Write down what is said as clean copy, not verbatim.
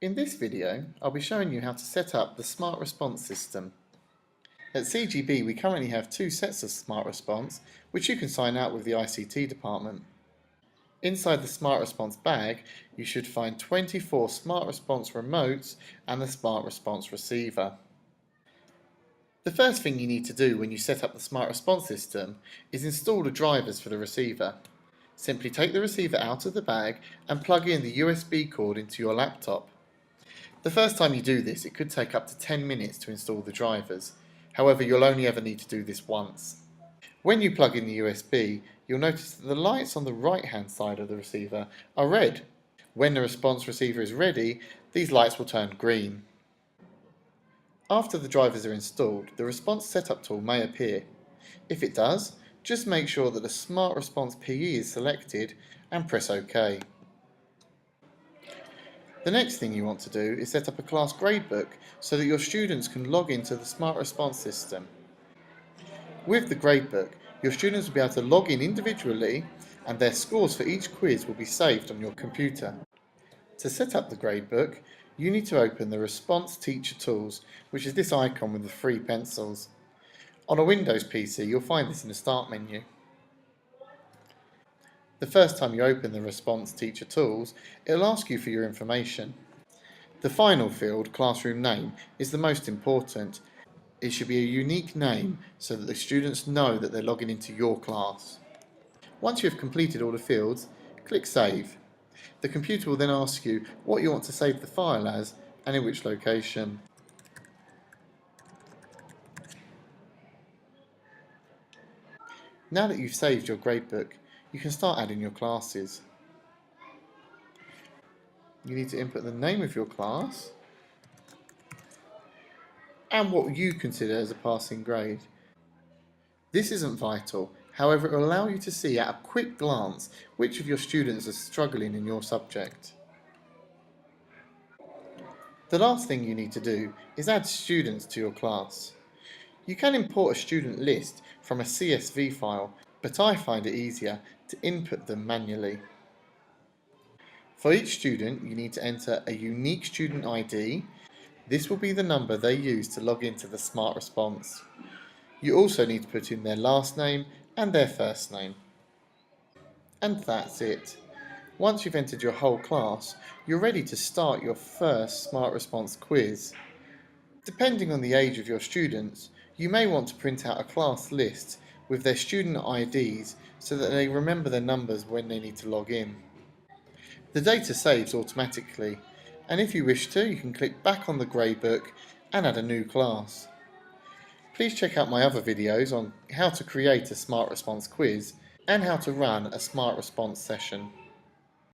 In this video, I'll be showing you how to set up the Smart Response system. At CGB we currently have two sets of Smart Response which you can sign out with the ICT department. Inside the Smart Response bag you should find 24 Smart Response remotes and the Smart Response receiver. The first thing you need to do when you set up the Smart Response system is install the drivers for the receiver. Simply take the receiver out of the bag and plug in the USB cord into your laptop. The first time you do this, it could take up to 10 minutes to install the drivers. However, you'll only ever need to do this once. When you plug in the USB, you'll notice that the lights on the right-hand side of the receiver are red. When the response receiver is ready, these lights will turn green. After the drivers are installed, the response setup tool may appear. If it does, just make sure that the Smart Response PE is selected and press OK. The next thing you want to do is set up a class gradebook so that your students can log into the Smart Response system. With the gradebook, your students will be able to log in individually and their scores for each quiz will be saved on your computer. To set up the gradebook, you need to open the Response Teacher Tools, which is this icon with the three pencils. On a Windows PC, you'll find this in the Start menu. The first time you open the Response Teacher Tools, it'll ask you for your information. The final field, classroom name, is the most important. It should be a unique name so that the students know that they're logging into your class. Once you have completed all the fields, click Save. The computer will then ask you what you want to save the file as and in which location. Now that you've saved your gradebook, you can start adding your classes. You need to input the name of your class and what you consider as a passing grade. This isn't vital, however it will allow you to see at a quick glance which of your students are struggling in your subject. The last thing you need to do is add students to your class. You can import a student list from a CSV file, but I find it easier to input them manually. For each student, you need to enter a unique student ID. This will be the number they use to log into the Smart Response. You also need to put in their last name and their first name. And that's it. Once you've entered your whole class, you're ready to start your first Smart Response quiz. Depending on the age of your students, you may want to print out a class list with their student IDs so that they remember their numbers when they need to log in. The data saves automatically, and if you wish to, you can click back on the gradebook and add a new class. Please check out my other videos on how to create a Smart Response quiz and how to run a Smart Response session.